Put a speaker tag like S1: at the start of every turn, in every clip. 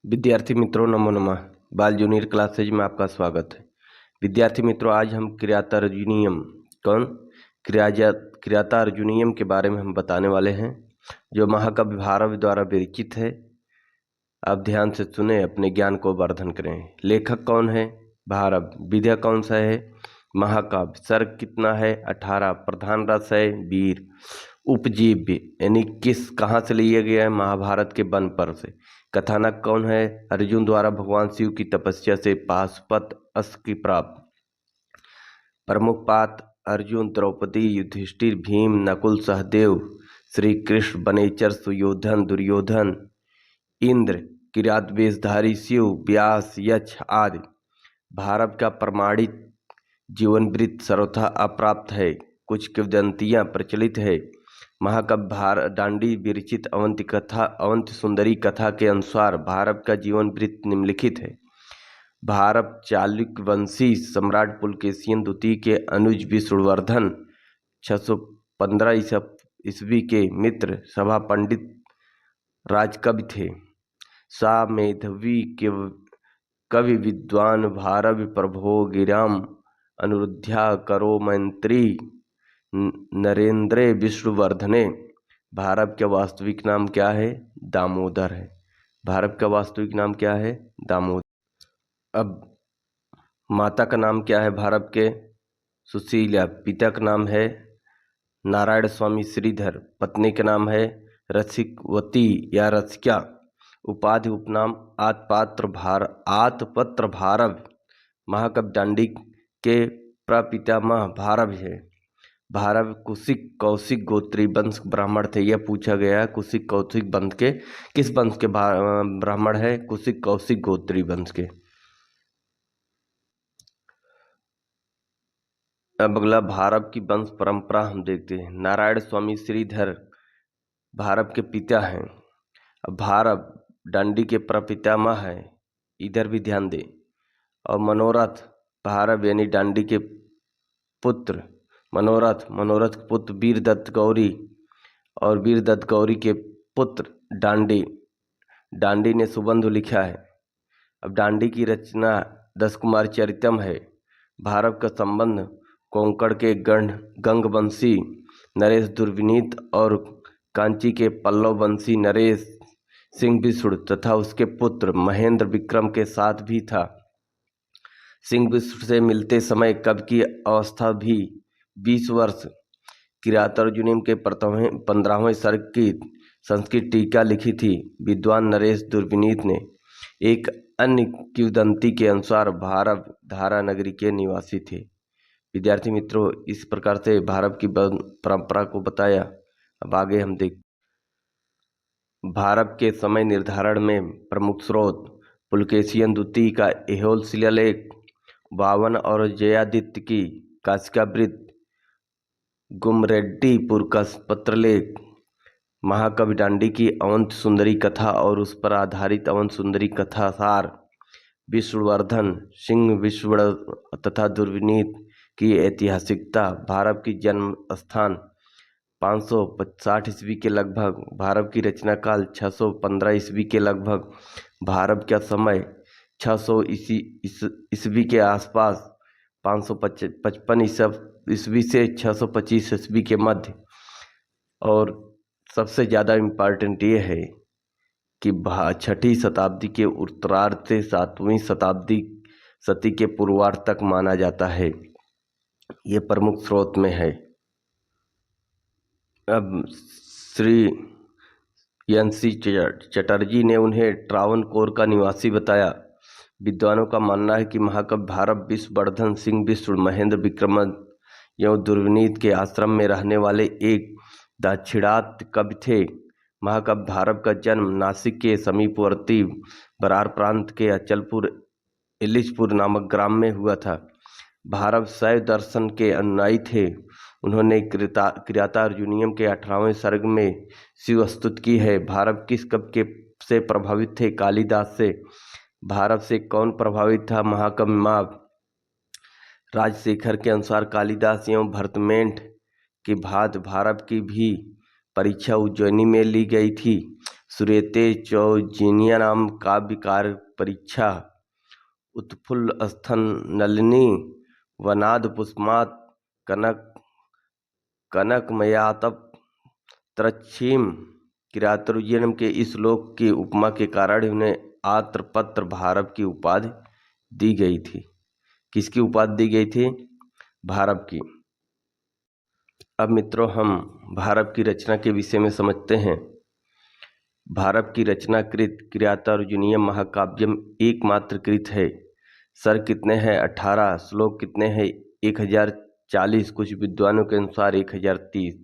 S1: विद्यार्थी मित्रों नमो नमः। बाल जूनियर क्लासेज में आपका स्वागत है। विद्यार्थी मित्रों, आज हम क्रियातर्जुनीयम क्रियातार्जुनीयम के बारे में हम बताने वाले हैं, जो महाकवि भारव द्वारा विरचित है। आप ध्यान से सुने, अपने ज्ञान को वर्धन करें। लेखक कौन है? भारव। विधा कौन सा है? महाकाव्य। सर्ग कितना है? 18। प्रधान रस है वीर। उपजीव्य यानी कहाँ से लिया गया है? महाभारत के वन पर्व से। कथानक कौन है? अर्जुन द्वारा भगवान शिव की तपस्या से पाशुपत अस्त्र की प्राप्त। प्रमुख पात्र अर्जुन, द्रौपदी, युधिष्ठिर, भीम, नकुल, सहदेव, श्री कृष्ण, वनेचर, सुयोधन, दुर्योधन, इंद्र, किरात वेशधारी, शिव, व्यास, यक्ष आदि। भारव का प्रमाणित जीवन वृत्त सर्वथा अप्राप्त है। कुछ किंवदंतियां प्रचलित है। महाकाव्य दांडी विरचित अवंति सुंदरी कथा के अनुसार भारव का जीवन वृत्त निम्नलिखित है। भारव चालुक्य वंशी सम्राट पुलकेशिन द्वितीय के अनुज विष्णुवर्धन 615 ईस्वी के मित्र सभा पंडित राजकवि थे। सा मेधावी के कवि विद्वान भारव प्रभो गिराम अनुरुद्ध्या करो मैत्री नरेंद्र विष्णुवर्धने। भारव का वास्तविक नाम क्या है? दामोदर है। भारव का वास्तविक नाम क्या है? दामोदर। अब माता का नाम क्या है भारव के? सुशीला। पिता का नाम है नारायण स्वामी श्रीधर। पत्नी का नाम है रसिकवती या रसिका। उपाधि उपनाम आतपत्र भारव। महाकवि दांडी के प्रपितामह भारव है। भारव कुशिक कौशिक गोत्रीय वंश ब्राह्मण थे। यह पूछा गया है कुशिक कौशिक वंश के किस वंश के ब्राह्मण है? कुशिक कौशिक गोत्रीय वंश के। अब अगला भारव की वंश परंपरा हम देखते हैं। नारायण स्वामी श्रीधर भारव के पिता हैं। अब भारव दांडी के प्रपितामह है, इधर भी ध्यान दें। और मनोरथ भारव यानी दांडी के पुत्र मनोरथ के पुत्र वीरदत्त गौरी और वीरदत्त गौरी के पुत्र दांडी ने सुबंधु लिखा है। अब दांडी की रचना 10 कुमार चरितम है। भारव का संबंध कोंकण के गंगवंशी नरेश दुर्विनीत और कांची के पल्लव वंशी नरेश सिंह विष्णु तथा उसके पुत्र महेंद्र विक्रम के साथ भी था। सिंह विष्णु से मिलते समय कवि की अवस्था भी 20 वर्ष। किरातार्जुनीयम के 15वें सर्ग की संस्कृत टीका लिखी थी विद्वान नरेश दुर्विनीत ने। एक अन्य किंवदंती के अनुसार भारव धारा नगरी के निवासी थे। विद्यार्थी मित्रों, इस प्रकार से भारव की परंपरा को बताया। अब आगे हम देख भारव के समय निर्धारण में प्रमुख स्रोत पुलकेशिन द्वितीय का ऐहोल शिलालेख, 52 और जयादित्य की काशिकावृत्त, गुमरेड्डीपुर का पत्रलेख, महाकवि दांडी की अवंति सुंदरी कथा और उस पर आधारित अवंति सुंदरी कथा सार, विष्णुवर्धन सिंह विष्णु तथा दुर्विनीत की ऐतिहासिकता, भारव की जन्म स्थान 560 ईस्वी के लगभग, भारव की रचना काल 615 ईस्वी के लगभग, भारव का समय 600 ईस्वी के आसपास, 555 ईस्वी से 625 ईस्वी के मध्य। और सबसे ज़्यादा इम्पॉर्टेंट ये है कि 6वीं शताब्दी के उत्तरार्ध से 7वीं शताब्दी सदी के पूर्वार्ध तक माना जाता है। ये प्रमुख स्रोत में है। अब श्री NC चटर्जी ने उन्हें ट्रावनकोर का निवासी बताया। विद्वानों का मानना है कि महाकवि भारव विष्णुवर्धन सिंह विष्णु महेंद्र विक्रम एवं दुर्विनीत के आश्रम में रहने वाले एक दाक्षिणात्य कवि थे। महाकवि भारव का जन्म नासिक के समीपवर्ती बरार प्रांत के अचलपुर इलिशपुर नामक ग्राम में हुआ था। भारव शैव दर्शन के अनुयायी थे। उन्होंने किरातार्जुनीयम के 18वें सर्ग में शिव स्तुति की है। भारव किस कवि से प्रभावित थे? कालिदास से। भारव से कौन प्रभावित था? महाकवि माव। राजशेखर के अनुसार कालिदास एवं भरतमेंट की भांति भारव की भी परीक्षा उज्जैनी में ली गई थी। सुरेते चौजिनियानाम काव्यकार परीक्षा उत्फुल्ल स्थन नलिनी वनाद पुष्मात कनक कनकमयातप त्रच्छीम। किरातोर्जुनियम के इस श्लोक की उपमा के कारण उन्हें आत्रपत्र भारत की उपाधि दी गई थी। किसकी उपाधि दी गई थी? भारत की। अब मित्रों हम भारत की रचना के विषय में समझते हैं। भारत की रचनाकृत किरातोर्जुनीयम महाकाव्यम एकमात्र कृत है। सर्ग कितने हैं? 18। श्लोक कितने हैं? 1040। कुछ विद्वानों के अनुसार 1030।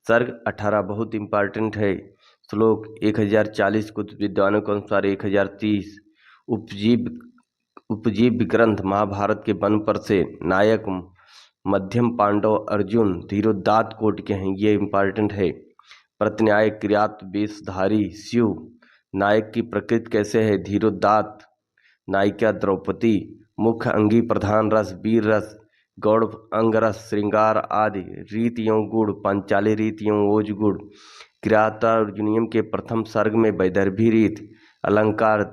S1: सर्ग 18 बहुत इंपॉर्टेंट है। श्लोक 1040, कुछ विद्वानों के अनुसार 1030। उपजीव ग्रंथ महाभारत के वन पर से नायक मध्यम पांडव अर्जुन धीरोदात्त कोटि के हैं, ये इंपॉर्टेंट है। प्रतिन्याय किरात वेशधारी शिव। नायक की प्रकृति कैसे है? धीरोदात्त। नायिका द्रौपदी। मुख्य अंगी प्रधान रस वीर रस गौड़ अंग रस श्रृंगार आदि रीतियों गुण पांचाली रीतियों ओज गुण। किरातोर्जुनीयम के प्रथम सर्ग में वैदर्भी रीत अलंकार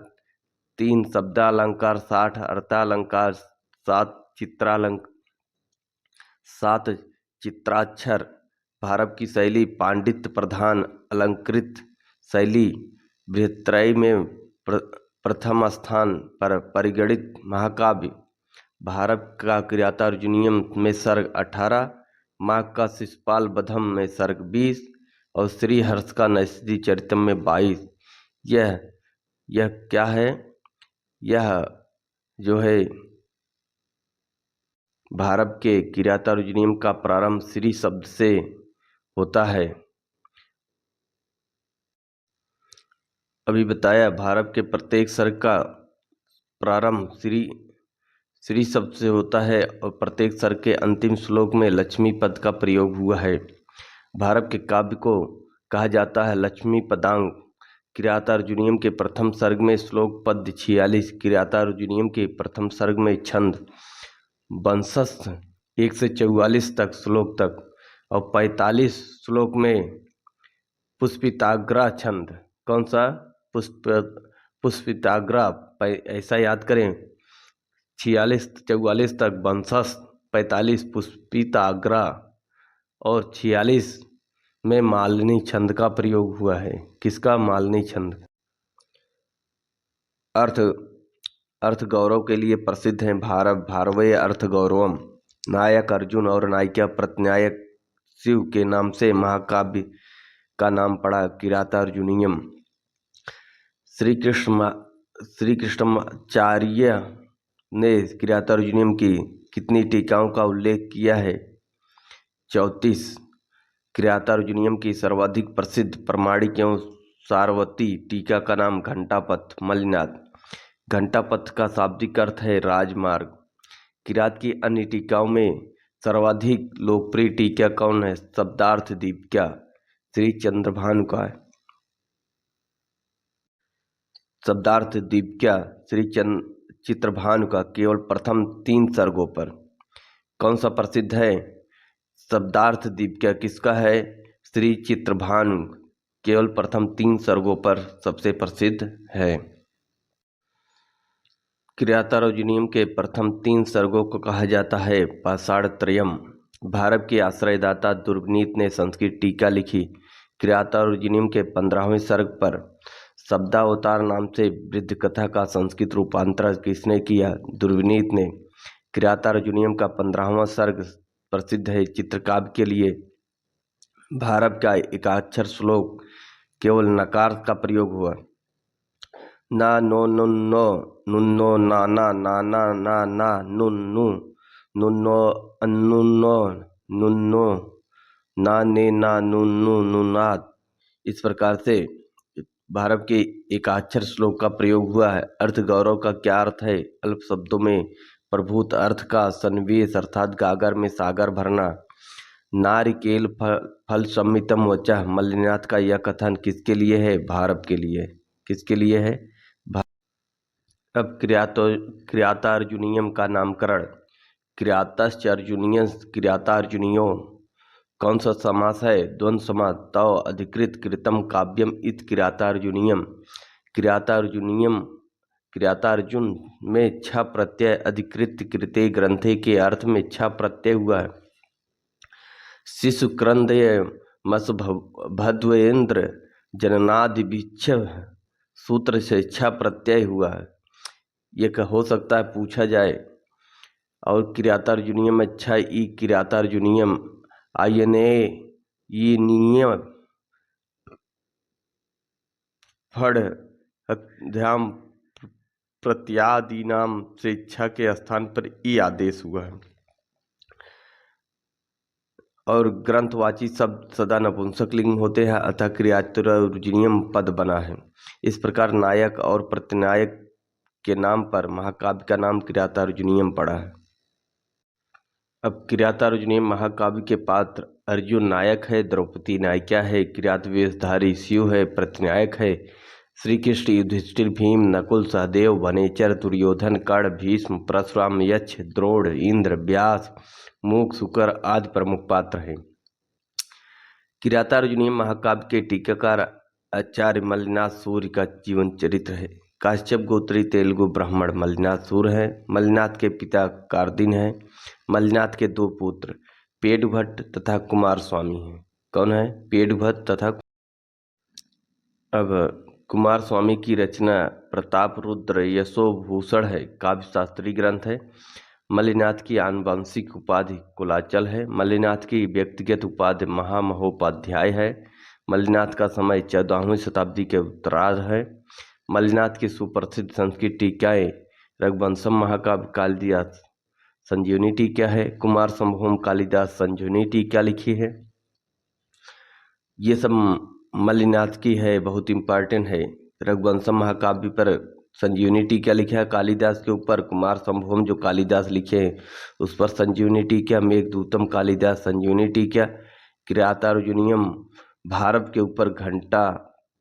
S1: 3, शब्दालंकार 60, अर्थालंकार 7 चित्राक्षर। भारत की शैली पांडित्य प्रधान अलंकृत शैली। बृहत्त्रयी में प्रथम स्थान पर परिगणित महाकाव्य भारत का किरातोर्जुनीयम में सर्ग 18, माघ का शिशुपाल वधम में सर्ग 20 और श्री हर्ष का नैषधि चरितम में 22। यह क्या है? यह जो है भारत के किरातोर्जुनीयम का प्रारंभ श्री शब्द से होता है। अभी बताया भारत के प्रत्येक सर्ग का प्रारंभ श्री शब्द से होता है और प्रत्येक सर्ग के अंतिम श्लोक में लक्ष्मी पद का प्रयोग हुआ है। भारत के काव्य को कहा जाता है लक्ष्मी पदांग। किरातोर्जुनीयम के प्रथम सर्ग में श्लोक पद 46, किरातोर्जुनीयम के प्रथम सर्ग में छंद वंशस्थ 1 से 44 तक श्लोक तक और 45 श्लोक में पुष्पिताग्रा छंद। कौन सा? पुष्पिताग्रा। ऐसा याद करें, 46-44 तक वंशस्थ, 45 पुष्पिताग्रा और 46 में मालिनी छंद का प्रयोग हुआ है। किसका? मालिनी छंद। अर्थ गौरव के लिए प्रसिद्ध हैं। भारवय अर्थ गौरवम। नायक अर्जुन और नायिका प्रतिनायक शिव के नाम से महाकाव्य का नाम पड़ा किरातोर्जुनीयम। श्री कृष्णाचार्य ने किरातोर्जुनीयम की कितनी टीकाओं का उल्लेख किया है? 34। किरातोर्जुनीयम की सर्वाधिक प्रसिद्ध प्रमाणिक एवं सारवती टीका का नाम घंटापथ मल्लिनाथ। घंटापथ का शाब्दिक अर्थ है राजमार्ग। किरात की अन्य टीकाओं में सर्वाधिक लोकप्रिय टीका कौन है? शब्दार्थ दीपिका श्री चंद्रभानु का है। शब्दार्थ दीपिका श्री चित्रभानु का केवल प्रथम 3 सर्गों पर। कौन सा प्रसिद्ध है? शब्दार्थ दीपिका किसका है? श्री चित्रभानु। केवल प्रथम 3 सर्गों पर सबसे प्रसिद्ध है। किरातोर्जुनीयम के प्रथम 3 सर्गों को कहा जाता है पाषाणत्रयम। भारत के आश्रयदाता दुर्विनीत ने संस्कृत टीका लिखी। किरातोर्जुनीयम के 15वें सर्ग पर शब्दावतार नाम से वृद्ध कथा का संस्कृत रूपांतरण किसने किया? दुर्विनीत ने। किरातोर्जुनीयम का 15वां सर्ग प्रसिद्ध है चित्रकाव्य के लिए। भारत का एकाक्षर श्लोक केवल नकार का प्रयोग हुआ। ना नो नुन नो नुन्नो नाना नाना ना ना नुन नु नुन्नो अन्नुन्नो नुन्नो ना ने ना नुन्नु नुनाद। इस प्रकार से भारत के एकाक्षर श्लोक का प्रयोग हुआ है। अर्थ गौरव का क्या अर्थ है? अल्प शब्दों में प्रभूत अर्थ का सन्निवेश अर्थात गागर में सागर भरना। नारिकेल फल सम्मितम वचः। मल्लिनाथ का यह कथन किसके लिए है? भारत के लिए। किसके लिए है? अब किरातोर्जुनीयम का नामकरण। किरातश्च अर्जुनीयं किरातार्जुनीयो कौन सा समास है? द्वंद्व समास। तव अधिकृत कृतम काव्यम इत किरातार्जुनीयम। किरातार्जुन में छ प्रत्यय अधिकृत कृते ग्रंथे के अर्थ में छ प्रत्यय हुआ है। शिशु क्रंदय मस भद्वेन्द्र जननादि विच्छ सूत्र से छ प्रत्यय हुआ है। ये हो सकता है पूछा जाए। और किरातार्जुनीयम अच्छा ई किरातार्जुनीयम आयने ये नियम फड़ ध्यान प्रत्यादीनाम से इच्छा के स्थान पर ई आदेश हुआ है। और ग्रंथवाची शब्द सदा नपुंसक लिंग होते हैं, अतः किरातार्जुनीयम पद बना है। इस प्रकार नायक और प्रतिनायक के नाम पर महाकाव्य का नाम किरातार्जुनीयम पड़ा है। अब किरातार्जुनीयम महाकाव्य के पात्र अर्जुन नायक है, द्रौपदी नायिका है, किरात वेशधारी शिव है प्रतिनायक है, श्री कृष्ण युधिष्ठिर भीम नकुल सहदेव वनेचर दुर्योधन कर्ण भीष्म परशुराम यक्ष द्रोण इंद्र व्यास मूक शुकर आदि प्रमुख पात्र हैं। किरातार्जुनीयम महाकाव्य के टीकाकार आचार्य मल्लिनाथ सूर्य का जीवन चरित्र है। काश्यप गोत्री तेलुगु ब्राह्मण मल्लिनाथ सूर्य है। मल्लिनाथ के पिता कार्दिन है। मल्लिनाथ के दो पुत्र पेड़भट्ट तथा कुमार स्वामी हैं। कौन है? पेड़भट्ट तथा। अब कुमार स्वामी की रचना प्रताप रुद्र यशोभूषण है, काव्य शास्त्रीय ग्रंथ है। मल्लिनाथ की आनुवंशिक उपाधि कुलाचल है। मल्लिनाथ की व्यक्तिगत उपाधि महामहोपाध्याय है। मल्लिनाथ का समय 14वीं शताब्दी के उत्तरार्ध है। मल्लिनाथ की सुप्रसिद्ध संस्कृत टीकाएं रघुवंशम महाकाव्य कालिदास संजीवनी टीका है। कुमार संभवम कालिदास संजीवनी टीका लिखी है। ये सब मल्लिनाथ की है, बहुत इम्पॉर्टेंट है। रघुवंशम महाकाव्य पर संजीवनी टीका लिखा है कालिदास के ऊपर। कुमार संभवम जो कालिदास लिखे उस पर संजीवनी टीका। मेघदूतम कालिदास संजीवनी टीका। किरातार्जुनीयम भारत के ऊपर घंटा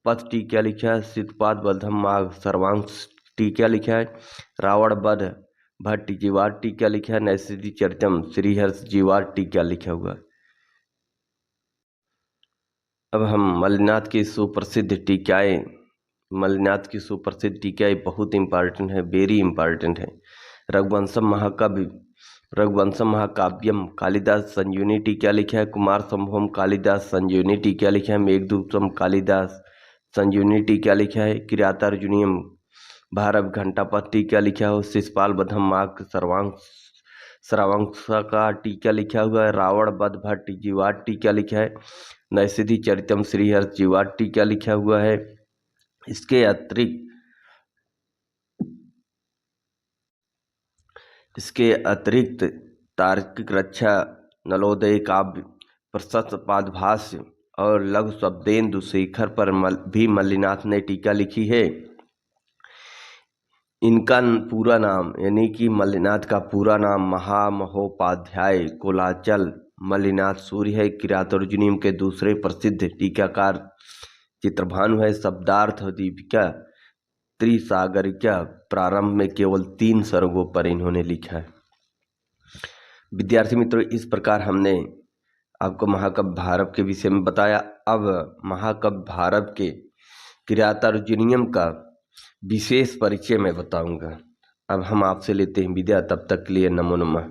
S1: पथ टीका लिखा है। शीतपाद बद्धम माघ सर्वांश टीका लिखा है। रावण वध भट्ट जीवाट टीका लिखा है। नैषधि चरितम श्रीहर्ष जीवाट टीका लिखा हुआ है। अब हम मल्लिनाथ की सुप्रसिद्ध टीकाएं, मल्लिनाथ की सुप्रसिद्ध टीकाएं बहुत इम्पॉर्टेंट है, वेरी इम्पॉर्टेंट है। रघुवंशम महाकाव्यम कालिदास संजीवनी टीका लिखा है। कुमार संभवम कालिदास संजीवनी टीका लिखा है। मेघदूतम कालिदास संजीवनी टीका लिखा है। किरातार्जुनीयम भारत घंटापथ टीका लिखा हो। शिशुपाल बद्धम माघ सर्वांश का टीका लिखा हुआ है। रावण वध भट्ट जीवाट टीका लिखा है। नैषधि चरितम श्रीहर्ष जीवाट टीका लिखा हुआ है। इसके अतिरिक्त तार्किक रक्षा नलोदय काव्य प्रशस्त पादभाष्य और लघु शब्देन्दु शेखर पर भी मल्लिनाथ ने टीका लिखी है। इनका पूरा नाम यानी कि मल्लिनाथ का पूरा नाम महामहोपाध्याय कुलाचल मल्लिनाथ सूर्य है। किरातार्जुनीयम के दूसरे प्रसिद्ध टीकाकार चित्रभानु है। शब्दार्थ दीपिका त्रिसागरिका प्रारंभ में केवल 3 सर्गों पर इन्होंने लिखा है। विद्यार्थी मित्रों, इस प्रकार हमने आपको महाकाव्य भारत के विषय में बताया। अब महाकाव्य भारत के किरातार्जुनीयम का विशेष परिचय मैं बताऊंगा। अब हम आपसे लेते हैं विदा। तब तक के लिए नमो नमः।